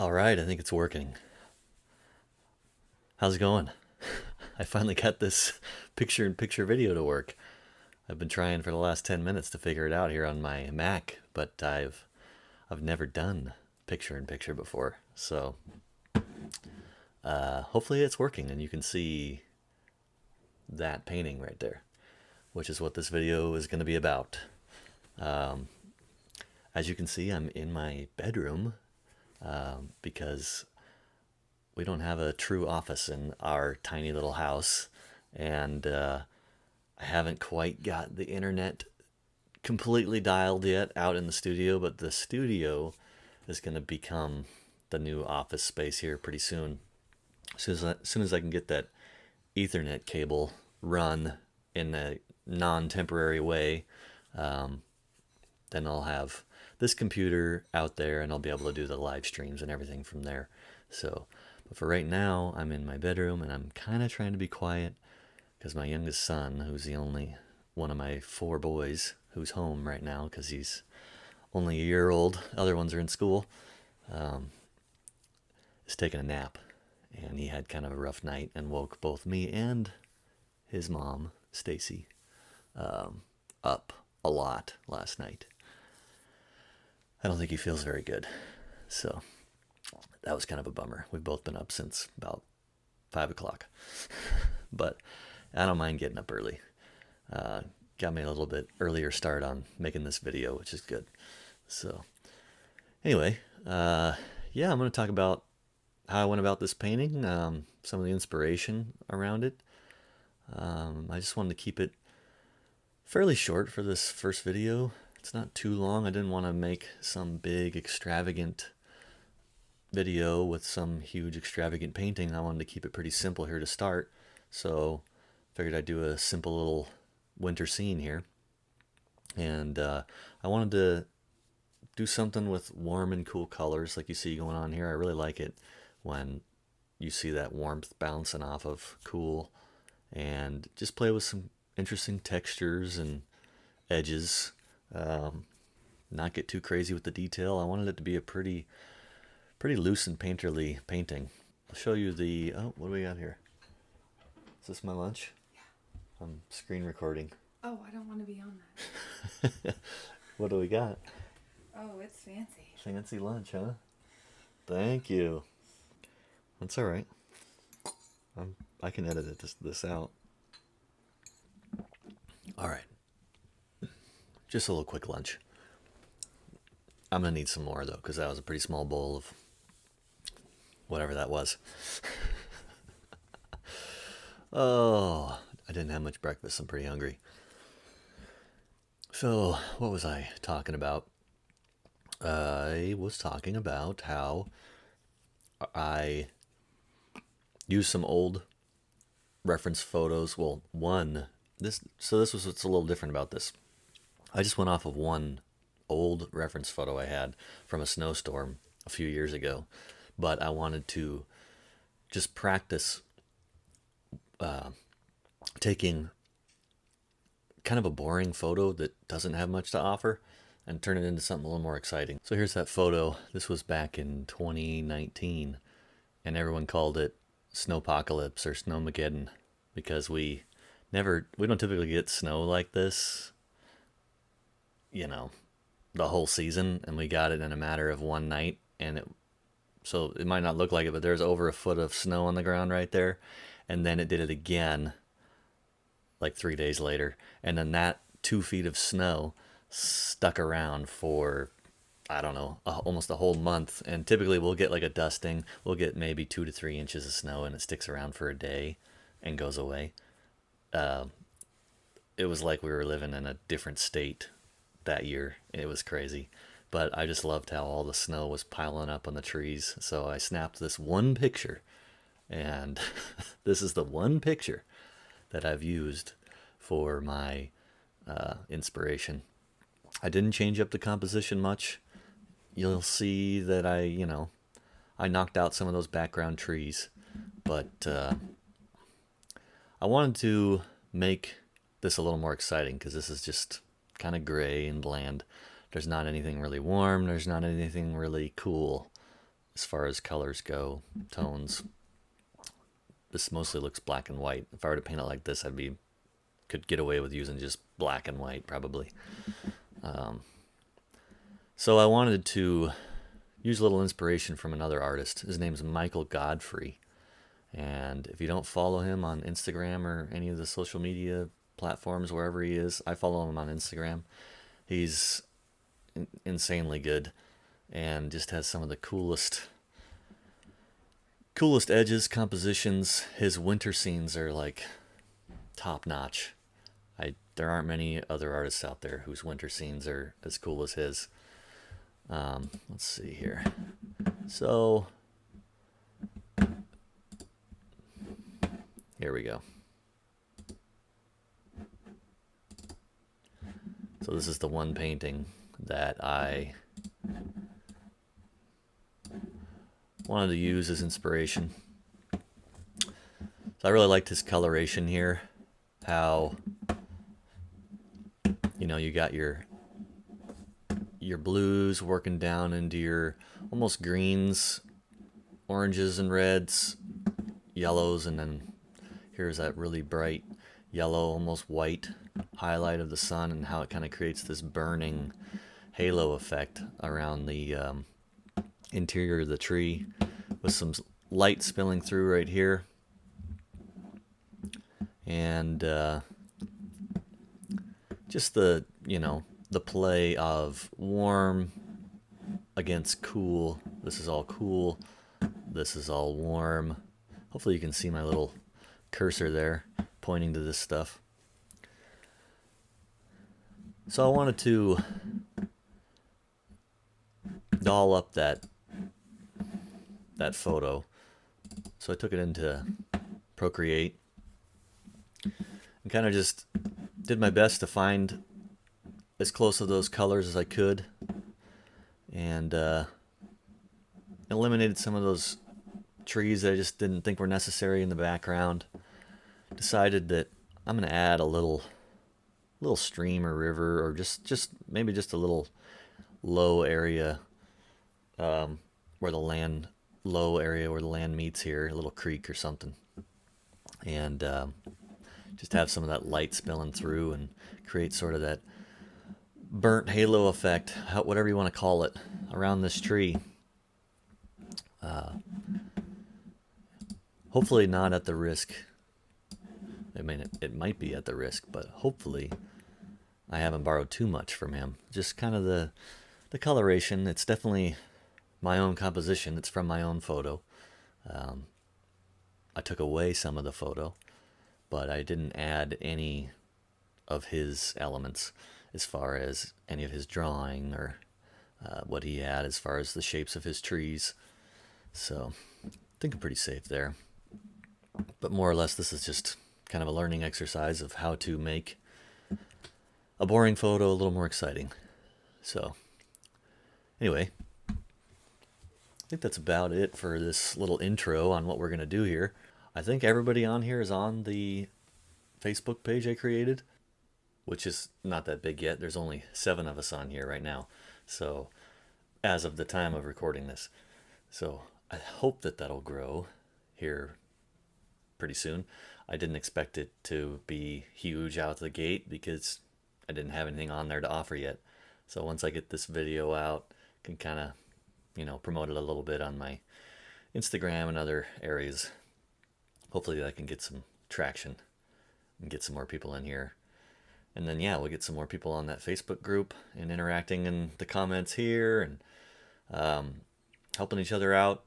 All right, I think it's working. How's it going? I finally got this picture-in-picture video to work. I've been trying for the last 10 minutes to figure it out here on my Mac, but I've never done picture-in-picture before. So, hopefully it's working and you can see that painting right there, which is what this video is going to be about. As you can see, I'm in my bedroom because we don't have a true office in our tiny little house, and I haven't quite got the internet completely dialed yet out in the studio, but the studio is going to become the new office space here pretty soon. As soon as I can get that Ethernet cable run in a non-temporary way, then I'll have this computer out there and I'll be able to do the live streams and everything from there. So, but for right now, I'm in my bedroom and I'm kind of trying to be quiet because my youngest son, who's the only one of my four boys who's home right now because he's only a year old, other ones are in school, is taking a nap. And he had kind of a rough night and woke both me and his mom, Stacy, up a lot last night. I don't think he feels very good. So that was kind of a bummer. We've both been up since about 5 o'clock. But I don't mind getting up early. Got me a little bit earlier start on making this video, which is good. So anyway, yeah, I'm going to talk about how I went about this painting, some of the inspiration around it. I just wanted to keep it fairly short for this first video. It's not too long. I didn't want to make some big extravagant video with some huge extravagant painting. I wanted to keep it pretty simple here to start. So figured I'd do a simple little winter scene here. And I wanted to do something with warm and cool colors like you see going on here. I really like it when you see that warmth bouncing off of cool, and just play with some interesting textures and edges. Not get too crazy with the detail. I wanted it to be a pretty loose and painterly painting. I'll show you the, oh, what do we got here? Is this my lunch? I'm screen recording. Oh, I don't want to be on that. What do we got? Oh, it's fancy. Fancy lunch, huh? Thank you. That's all right. I can edit this out. All right. Just a little quick lunch. I'm gonna need some more though, because that was a pretty small bowl of whatever that was. Oh, I didn't have much breakfast. I'm pretty hungry. So, what was I talking about? I was talking about how I used some old reference photos. Well, this was what's a little different about this. I just went off of one old reference photo I had from a snowstorm a few years ago, but I wanted to just practice taking kind of a boring photo that doesn't have much to offer and turn it into something a little more exciting. So here's that photo. This was back in 2019, and everyone called it Snowpocalypse or Snowmageddon because we don't typically get snow like this, the whole season, and we got it in a matter of one night, so it might not look like it, but there's over a foot of snow on the ground right there, and then it did it again like 3 days later, and then that 2 feet of snow stuck around for, I don't know, almost a whole month. And typically we'll get like a dusting, we'll get maybe 2 to 3 inches of snow, and it sticks around for a day and goes away. It was like we were living in a different state that year. It was crazy. But I just loved how all the snow was piling up on the trees. So I snapped this one picture, and this is the one picture that I've used for my inspiration. I didn't change up the composition much. You'll see that I knocked out some of those background trees, but I wanted to make this a little more exciting because this is just kind of gray and bland. There's not anything really warm. There's not anything really cool. as far as colors go, tones. This mostly looks black and white. If I were to paint it like this, could get away with using just black and white probably. So I wanted to use a little inspiration from another artist. His name's Michael Godfrey. And if you don't follow him on Instagram or any of the social media platforms, wherever he is, I follow him on Instagram. He's insanely good and just has some of the coolest edges, compositions. His winter scenes are like top notch. There aren't many other artists out there whose winter scenes are as cool as his. Let's see here. So here we go. So this is the one painting that I wanted to use as inspiration. So I really liked his coloration here. How, you got your blues working down into your almost greens, oranges and reds, yellows, and then here's that really bright yellow, almost white highlight of the sun, and how it kind of creates this burning halo effect around the interior of the tree with some light spilling through right here. And just the play of warm against cool. This is all cool. This is all warm. Hopefully you can see my little cursor there pointing to this stuff. So I wanted to doll up that photo. So I took it into Procreate and kind of just did my best to find as close to those colors as I could, and eliminated some of those trees that I just didn't think were necessary in the background. Decided that I'm going to add a little stream or river, or just maybe just a little low area where the land meets here, a little creek or something, and just have some of that light spilling through and create sort of that burnt halo effect, whatever you want to call it, around this tree. Hopefully not at the risk. I mean, it might be at the risk, but hopefully I haven't borrowed too much from him. Just kind of the coloration. It's definitely my own composition. It's from my own photo. I took away some of the photo, but I didn't add any of his elements as far as any of his drawing or what he had as far as the shapes of his trees. So I think I'm pretty safe there. But more or less, this is just kind of a learning exercise of how to make a boring photo a little more exciting. So anyway, I think that's about it for this little intro on what we're going to do here. I think everybody on here is on the Facebook page I created, which is not that big yet. There's only 7 of us on here right now. So as of the time of recording this. So I hope that that'll grow here pretty soon. I didn't expect it to be huge out the gate because I didn't have anything on there to offer yet. So once I get this video out, I can kind of, promote it a little bit on my Instagram and other areas. Hopefully I can get some traction and get some more people in here. And then, we'll get some more people on that Facebook group and interacting in the comments here and helping each other out.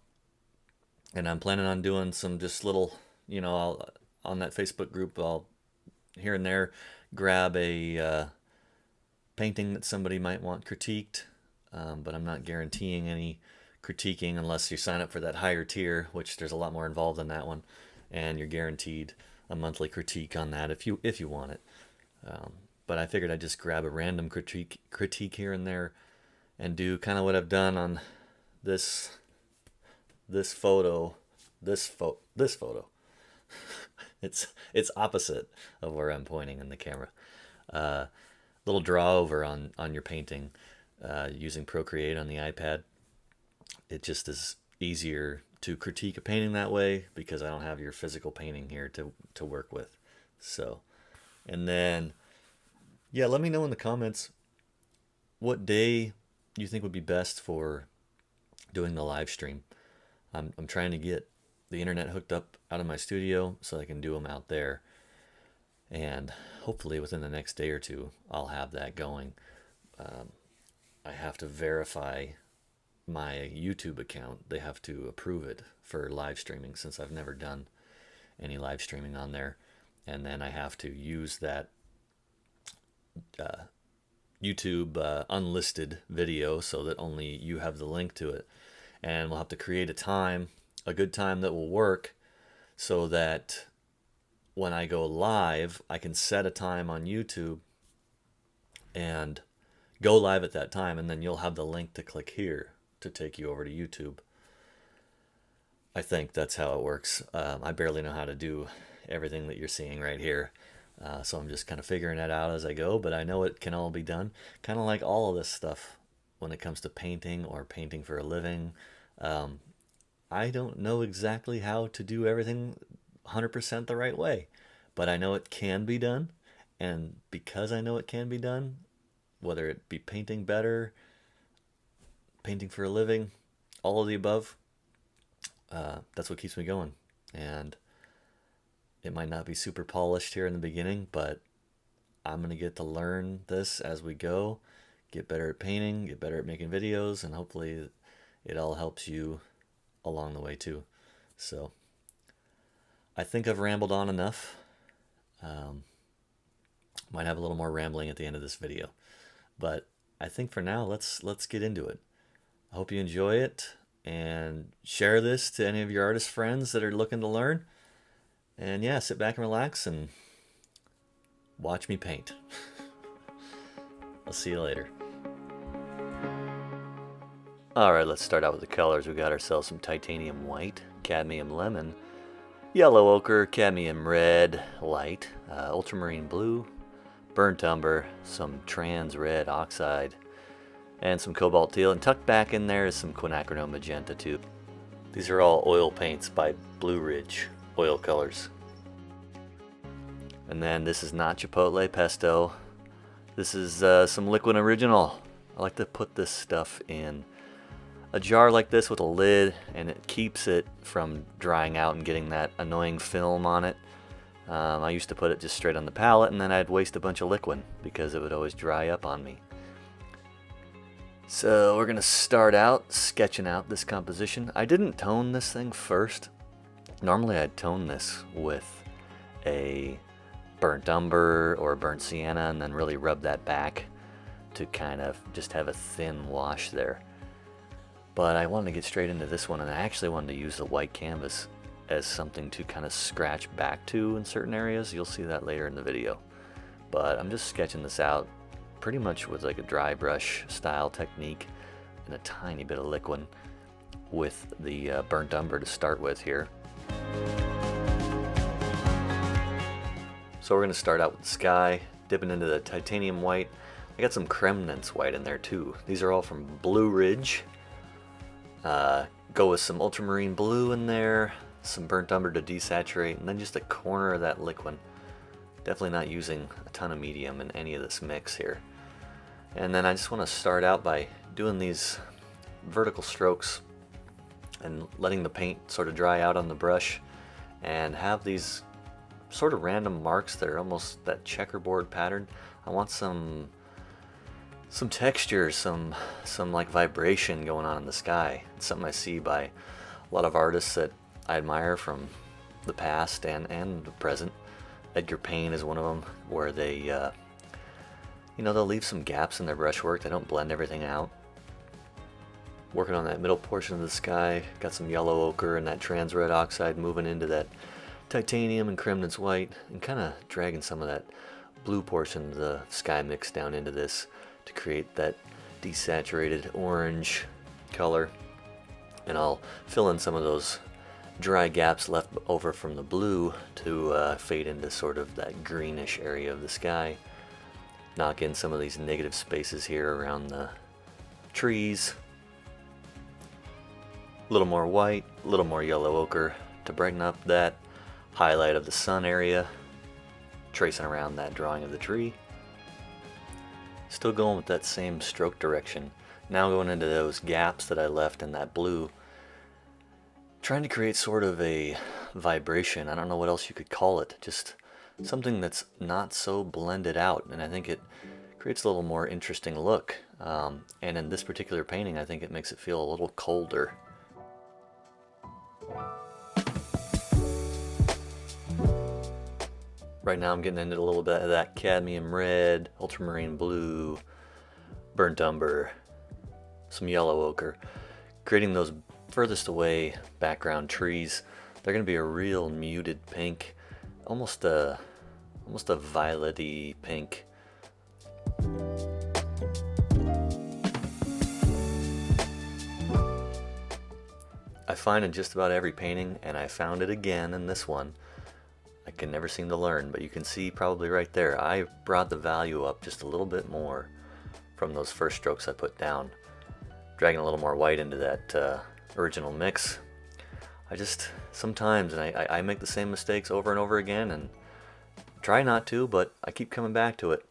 And I'm planning on doing some just little, on that Facebook group, I'll here and there grab a painting that somebody might want critiqued. But I'm not guaranteeing any critiquing unless you sign up for that higher tier, which there's a lot more involved in that one. And you're guaranteed a monthly critique on that if you want it. But I figured I'd just grab a random critique here and there and do kind of what I've done on this photo. It's opposite of where I'm pointing in the camera. Little draw over on your painting using Procreate on the iPad. It just is easier to critique a painting that way because I don't have your physical painting here to work with. So, and then, yeah, let me know in the comments what day you think would be best for doing the live stream. I'm trying to get the internet hooked up out of my studio so I can do them out there. And hopefully within the next day or two, I'll have that going. I have to verify my YouTube account. They have to approve it for live streaming since I've never done any live streaming on there. And then I have to use that YouTube unlisted video so that only you have the link to it. And we'll have to create a good time that will work so that when I go live, I can set a time on YouTube and go live at that time, and then you'll have the link to click here to take you over to YouTube. I think that's how it works. I barely know how to do everything that you're seeing right here. So I'm just kind of figuring it out as I go, but I know it can all be done. Kind of like all of this stuff when it comes to painting or painting for a living. I don't know exactly how to do everything 100% the right way, but I know it can be done. And because I know it can be done, whether it be painting better, painting for a living, all of the above, that's what keeps me going. And it might not be super polished here in the beginning, but I'm going to get to learn this as we go, get better at painting, get better at making videos, and hopefully it all helps you along the way too. So I think I've rambled on enough. Might have a little more rambling at the end of this video, but I think for now let's get into it. I hope you enjoy it and share this to any of your artist friends that are looking to learn. And yeah, sit back and relax and watch me paint. I'll see you later. Alright, let's start out with the colors. We got ourselves some titanium white, cadmium lemon, yellow ochre, cadmium red light, ultramarine blue, burnt umber, some trans red oxide, and some cobalt teal. And tucked back in there is some quinacridone magenta too. These are all oil paints by Blue Ridge Oil Colors. And then this is not Chipotle Pesto. This is some Liquid Original. I like to put this stuff in a jar like this with a lid, and it keeps it from drying out and getting that annoying film on it. I used to put it just straight on the palette, and then I'd waste a bunch of liquid because it would always dry up on me. So we're going to start out sketching out this composition. I didn't tone this thing first. Normally I'd tone this with a burnt umber or burnt sienna and then really rub that back to kind of just have a thin wash there. But I wanted to get straight into this one, and I actually wanted to use the white canvas as something to kind of scratch back to in certain areas. You'll see that later in the video. But I'm just sketching this out pretty much with like a dry brush style technique and a tiny bit of liquid with the burnt umber to start with here. So we're going to start out with the sky, dipping into the titanium white. I got some Kremnitz white in there too. These are all from Blue Ridge. Go with some ultramarine blue in there, some burnt umber to desaturate, and then just a corner of that liquid. Definitely not using a ton of medium in any of this mix here. And then I just want to start out by doing these vertical strokes and letting the paint sort of dry out on the brush and have these sort of random marks that are almost that checkerboard pattern. I want some texture, some like vibration going on in the sky. It's something I see by a lot of artists that I admire from the past and the present. Edgar Payne is one of them, where they, they'll leave some gaps in their brushwork. They don't blend everything out. Working on that middle portion of the sky, got some yellow ochre and that trans red oxide moving into that titanium and Kremnitz white, and kind of dragging some of that blue portion of the sky mix down into this to create that desaturated orange color. And I'll fill in some of those dry gaps left over from the blue to fade into sort of that greenish area of the sky. Knock in some of these negative spaces here around the trees. A little more white, a little more yellow ochre to brighten up that highlight of the sun area, tracing around that drawing of the tree. Still going with that same stroke direction. Now going into those gaps that I left in that blue, trying to create sort of a vibration. I don't know what else you could call it, just something that's not so blended out, and I think it creates a little more interesting look. And in this particular painting, I think it makes it feel a little colder. Right now I'm getting into a little bit of that cadmium red, ultramarine blue, burnt umber, some yellow ochre, creating those furthest away background trees. They're going to be a real muted pink, almost a violet-y pink. I find in just about every painting, and I found it again in this one, I can never seem to learn, but you can see probably right there, I brought the value up just a little bit more from those first strokes I put down. Dragging a little more white into that original mix. I just, sometimes, and I make the same mistakes over and over again, and try not to, but I keep coming back to it.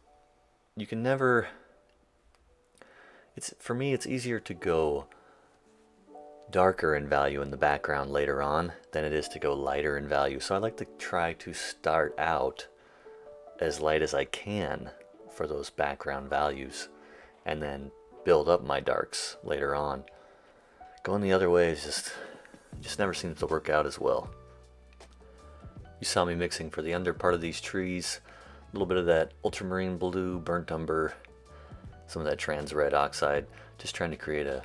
You can never, for me, it's easier to go darker in value in the background later on than it is to go lighter in value. So I like to try to start out as light as I can for those background values and then build up my darks later on. Going the other way is just never seems to work out as well. You saw me mixing for the under part of these trees, a little bit of that ultramarine blue, burnt umber, some of that trans red oxide, just trying to create a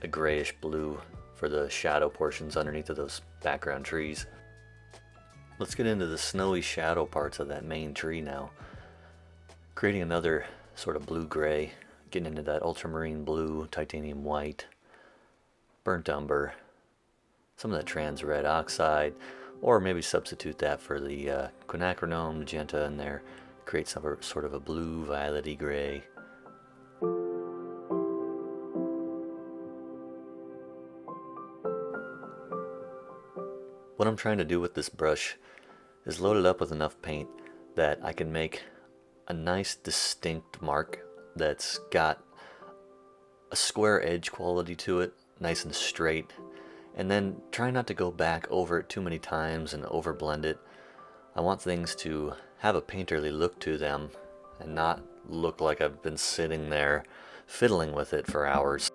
grayish blue for the shadow portions underneath of those background trees. Let's get into the snowy shadow parts of that main tree now. Creating another sort of blue-gray, getting into that ultramarine blue, titanium white, burnt umber, some of that trans red oxide, or maybe substitute that for the quinacridone magenta in there, create some sort of a blue, violet-y gray. What I'm trying to do with this brush is load it up with enough paint that I can make a nice distinct mark that's got a square edge quality to it, nice and straight, and then try not to go back over it too many times and overblend it. I want things to have a painterly look to them and not look like I've been sitting there fiddling with it for hours.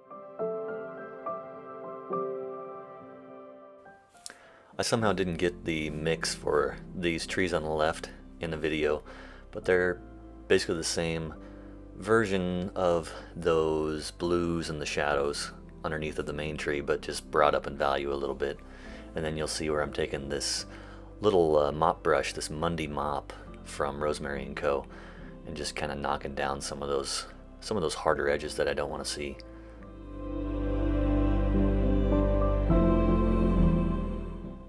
I somehow didn't get the mix for these trees on the left in the video, but they're basically the same version of those blues and the shadows underneath of the main tree, but just brought up in value a little bit. And then you'll see where I'm taking this little mop brush, this Mundy mop from Rosemary & Co., and just kind of knocking down some of those harder edges that I don't want to see.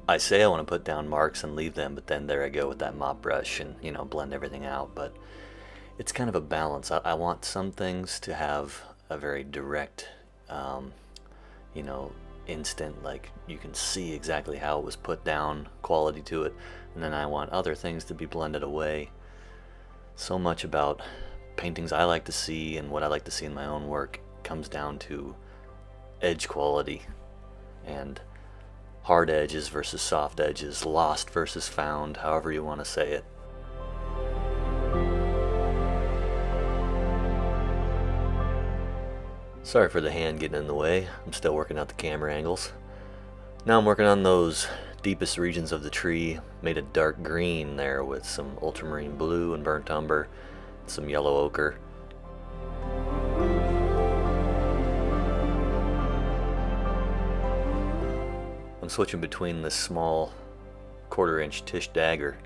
I say I want to put down marks and leave them, but then there I go with that mop brush and, blend everything out. But it's kind of a balance. I want some things to have a very direct, instant, like you can see exactly how it was put down, quality to it. And then I want other things to be blended away. So much about paintings I like to see and what I like to see in my own work comes down to edge quality and hard edges versus soft edges, lost versus found, however you want to say it. Sorry for the hand getting in the way. I'm still working out the camera angles. Now I'm working on those deepest regions of the tree, made a dark green there with some ultramarine blue and burnt umber, some yellow ochre. I'm switching between this small 1/4 inch Tish dagger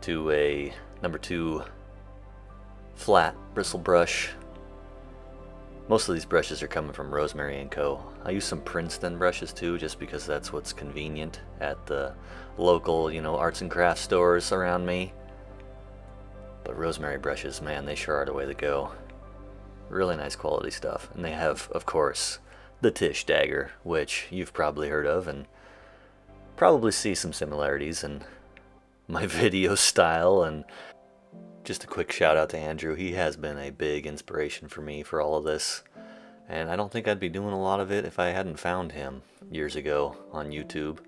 to a number 2 flat bristle brush. Most of these brushes are coming from Rosemary & Co. I use some Princeton brushes too, just because that's what's convenient at the local, arts and crafts stores around me. But Rosemary brushes, man, they sure are the way to go. Really nice quality stuff. And they have, of course, the Tish dagger, which you've probably heard of and probably see some similarities in my video style. And just a quick shout out to Andrew. He has been a big inspiration for me for all of this. And I don't think I'd be doing a lot of it if I hadn't found him years ago on YouTube.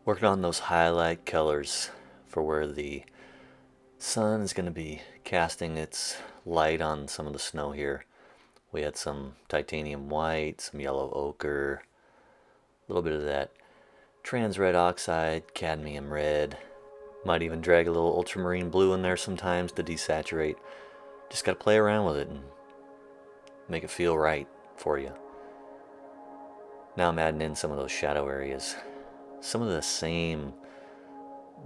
Working on those highlight colors for where the sun is going to be casting its light on some of the snow here. We had some titanium white, some yellow ochre, a little bit of that trans red oxide, cadmium red. Might even drag a little ultramarine blue in there sometimes to desaturate. Just got to play around with it and make it feel right for you. Now I'm adding in some of those shadow areas. Some of the same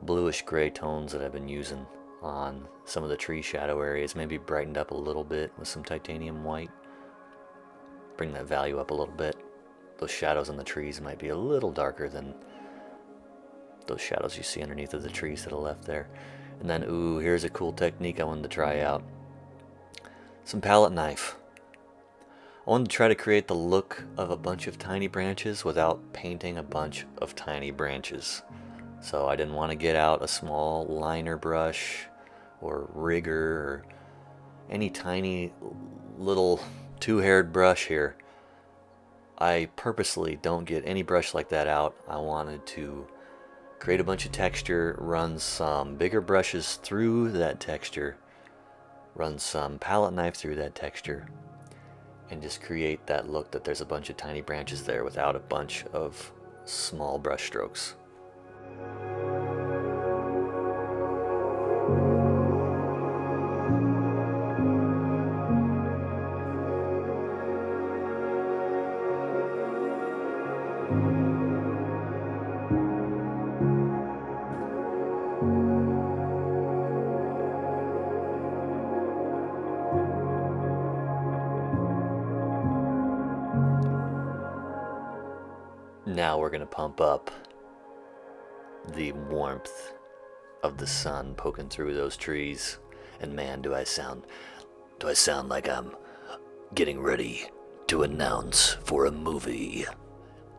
bluish gray tones that I've been using on some of the tree shadow areas, maybe brightened up a little bit with some titanium white. Bring that value up a little bit. Those shadows on the trees might be a little darker than those shadows you see underneath of the trees to the left there. And then, ooh, here's a cool technique I wanted to try out. Some palette knife. I wanted to try to create the look of a bunch of tiny branches without painting a bunch of tiny branches. So I didn't want to get out a small liner brush or rigger or any tiny little two-haired brush here. I purposely don't get any brush like that out. I wanted to create a bunch of texture, run some bigger brushes through that texture, run some palette knife through that texture, and just create that look that there's a bunch of tiny branches there without a bunch of small brush strokes. Now we're going to pump up the warmth of the sun poking through those trees. And man, do I sound like I'm getting ready to announce for a movie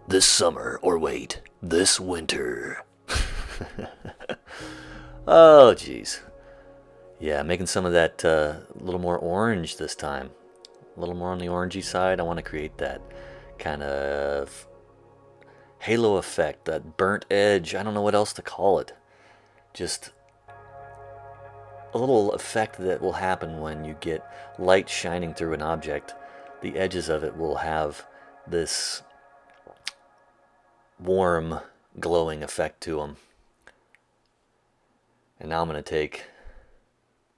this summer, or wait, this winter. Oh, jeez. Yeah, making some of that a little more orange this time. A little more on the orangey side. I want to create that kind of halo effect, that burnt edge. I don't know what else to call it. Just a little effect that will happen when you get light shining through an object. The edges of it will have this warm, glowing effect to them. And now I'm going to take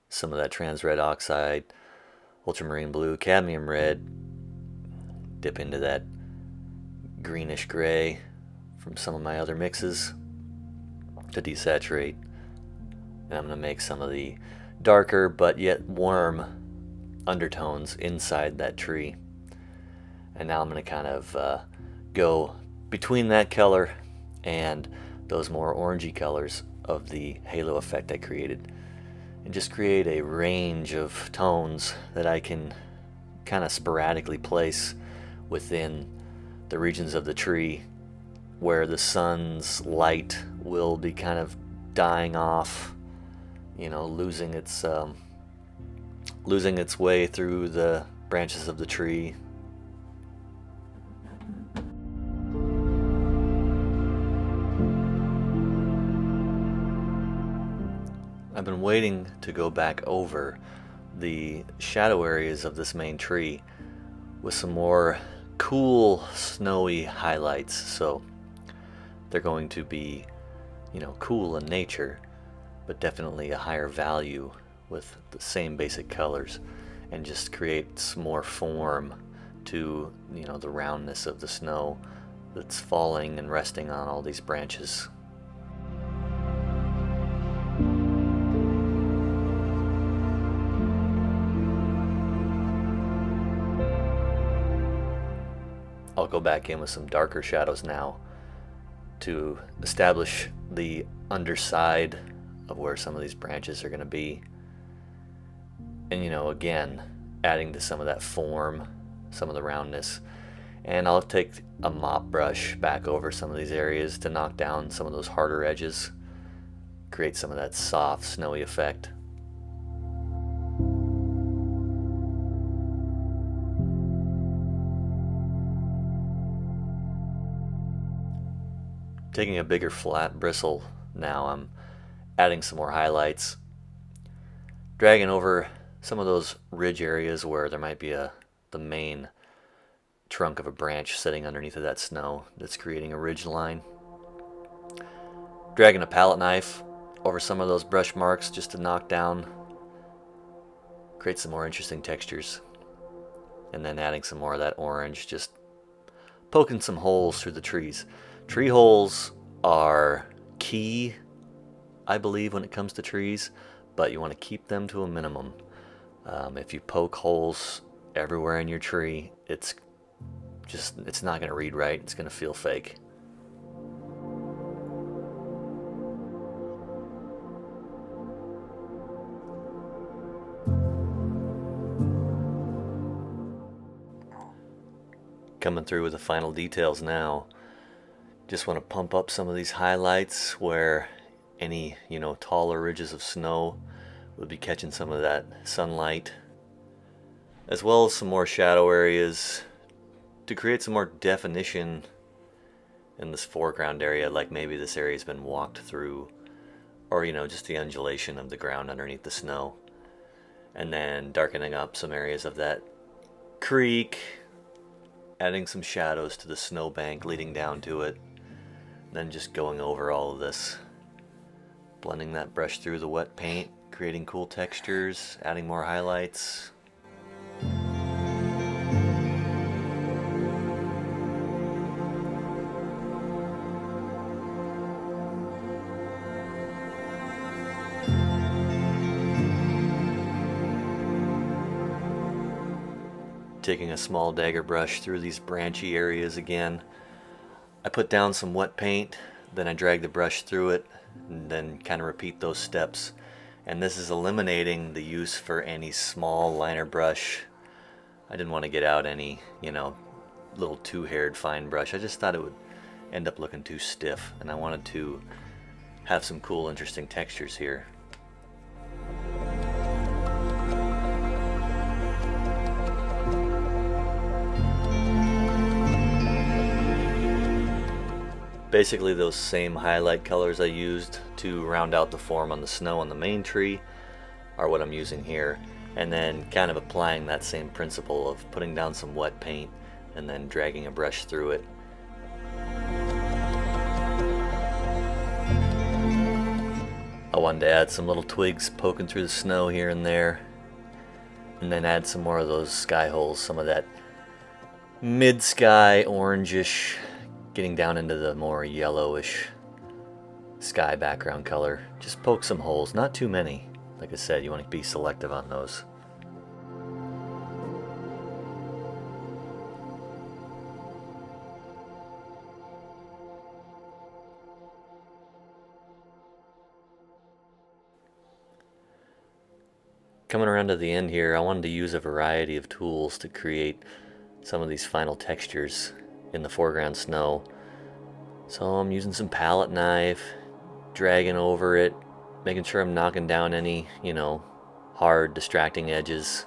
some of that trans red oxide, ultramarine blue, cadmium red, dip into that greenish gray from some of my other mixes to desaturate. And I'm going to make some of the darker but yet warm undertones inside that tree. And now I'm going to kind of go between that color and those more orangey colors of the halo effect I created, and just create a range of tones that I can kind of sporadically place within the regions of the tree where the sun's light will be kind of dying off, losing its way through the branches of the tree. I've been waiting to go back over the shadow areas of this main tree with some more cool snowy highlights. So they're going to be, cool in nature, but definitely a higher value with the same basic colors, and just create some more form to, the roundness of the snow that's falling and resting on all these branches. I'll go back in with some darker shadows now to establish the underside of where some of these branches are going to be. And again, adding to some of that form, some of the roundness. And I'll take a mop brush back over some of these areas to knock down some of those harder edges, create some of that soft, snowy effect. Taking a bigger flat bristle now, I'm adding some more highlights, dragging over some of those ridge areas where there might be the main trunk of a branch sitting underneath of that snow that's creating a ridge line. Dragging a palette knife over some of those brush marks just to knock down, create some more interesting textures. And then adding some more of that orange, just poking some holes through the trees. Tree holes are key, I believe, when it comes to trees, but you want to keep them to a minimum. If you poke holes everywhere in your tree, it's not going to read right. It's going to feel fake. Coming through with the final details now. Just want to pump up some of these highlights where any, taller ridges of snow would be catching some of that sunlight, as well as some more shadow areas to create some more definition in this foreground area, like maybe this area's been walked through, or just the undulation of the ground underneath the snow. And then darkening up some areas of that creek, adding some shadows to the snowbank leading down to it, then just going over all of this, blending that brush through the wet paint, creating cool textures, adding more highlights. Taking a small dagger brush through these branchy areas again. I put down some wet paint, then I drag the brush through it, and then kind of repeat those steps. And this is eliminating the use for any small liner brush. I didn't want to get out any, little two-haired fine brush. I just thought it would end up looking too stiff, and I wanted to have some cool, interesting textures here. Basically those same highlight colors I used to round out the form on the snow on the main tree are what I'm using here, and then kind of applying that same principle of putting down some wet paint and then dragging a brush through it. I wanted to add some little twigs poking through the snow here and there, and then add some more of those sky holes, some of that mid-sky orangish getting down into the more yellowish sky background color. Just poke some holes, not too many. Like I said, you want to be selective on those. Coming around to the end here, I wanted to use a variety of tools to create some of these final textures in the foreground snow. So I'm using some palette knife, dragging over it, making sure I'm knocking down any, hard, distracting edges.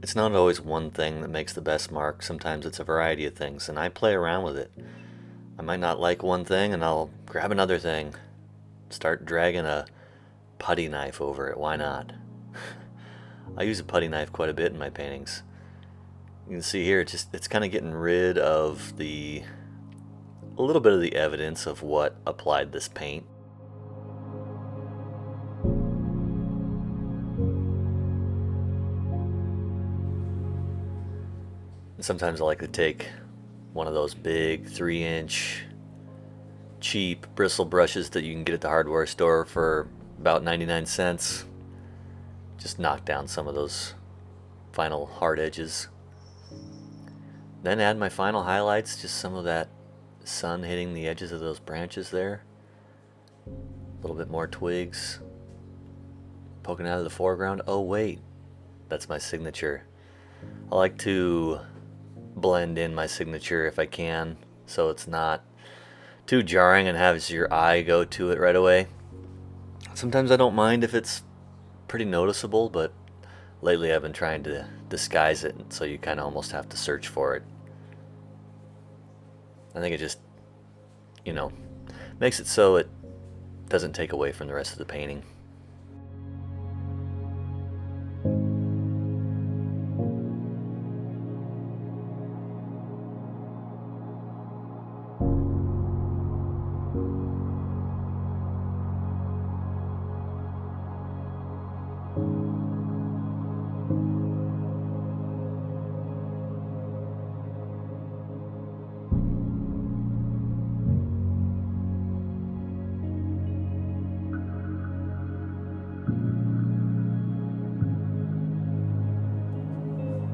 It's not always one thing that makes the best mark. Sometimes it's a variety of things, and I play around with it. I might not like one thing, and I'll grab another thing. Start dragging a putty knife over it. Why not? I use a putty knife quite a bit in my paintings. You can see here, it's kind of getting rid of a little bit of the evidence of what applied this paint. And sometimes I like to take one of those big 3-inch cheap bristle brushes that you can get at the hardware store for about 99 cents. Just knock down some of those final hard edges. Then add my final highlights, just some of that sun hitting the edges of those branches there. A little bit more twigs poking out of the foreground. Oh wait, that's my signature. I like to blend in my signature if I can, so it's not too jarring and has your eye go to it right away. Sometimes I don't mind if it's pretty noticeable, but lately I've been trying to disguise it, so you kind of almost have to search for it. I think it just, makes it so it doesn't take away from the rest of the painting.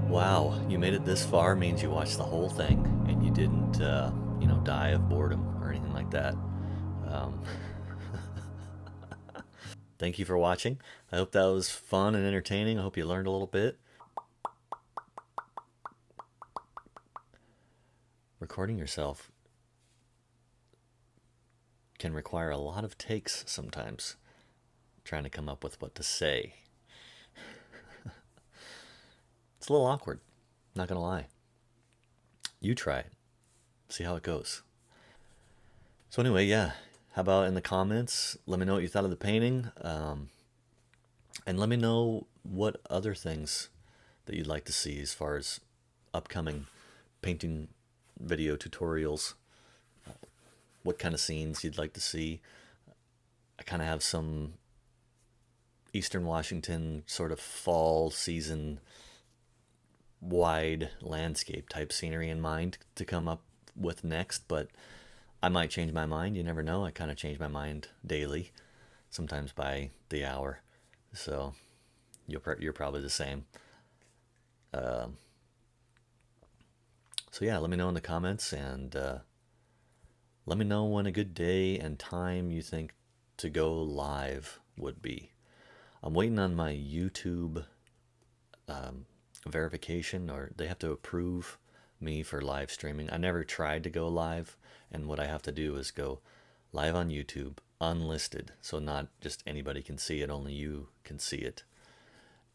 Wow, you made it this far means you watched the whole thing and you didn't, die of boredom or anything like that. Um, Thank you for watching. I hope that was fun and entertaining. I hope you learned a little bit. Recording yourself can require a lot of takes sometimes, trying to come up with what to say. It's a little awkward, not gonna lie. You try it, see how it goes. So anyway, yeah, how about in the comments, let me know what you thought of the painting, and let me know what other things that you'd like to see as far as upcoming painting video tutorials, what kind of scenes you'd like to see. I kind of have some Eastern Washington sort of fall season wide landscape type scenery in mind to come up with next, but I might change my mind. You never know. I kind of change my mind daily, sometimes by the hour. So you're probably the same. So yeah, let me know in the comments, and let me know when a good day and time you think to go live would be. I'm waiting on my YouTube verification, or they have to approve me for live streaming. I never tried to go live, and what I have to do is go live on YouTube, unlisted, so not just anybody can see it, only you can see it,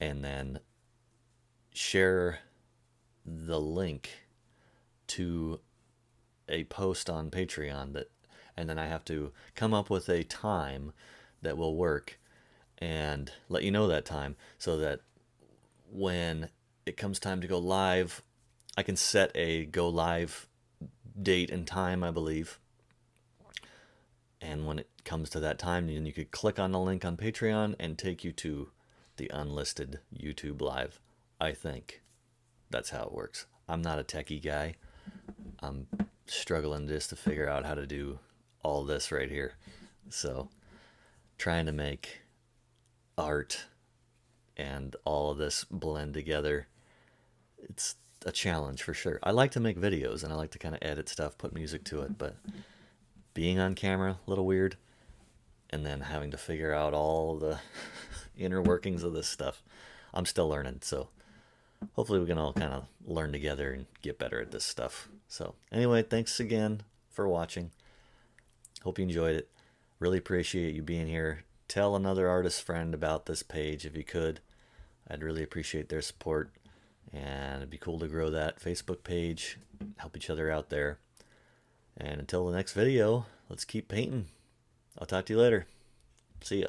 and then share the link to a post on Patreon, and then I have to come up with a time that will work and let you know that time, so that when it comes time to go live, I can set a go live date and time, I believe. And when it comes to that time, then you could click on the link on Patreon and take you to the unlisted YouTube live. I think that's how it works. I'm not a techie guy. I'm struggling just to figure out how to do all this right here. So trying to make art and all of this blend together, it's a challenge for sure. I like to make videos and I like to kind of edit stuff, put music to it, but being on camera, a little weird, and then having to figure out all the inner workings of this stuff, I'm still learning. So hopefully we can all kind of learn together and get better at this stuff. So anyway, thanks again for watching. Hope you enjoyed it. Really appreciate you being here. Tell another artist friend about this page if you could. I'd really appreciate their support, and it'd be cool to grow that Facebook page, help each other out there. And until the next video, let's keep painting. I'll talk to you later. See ya.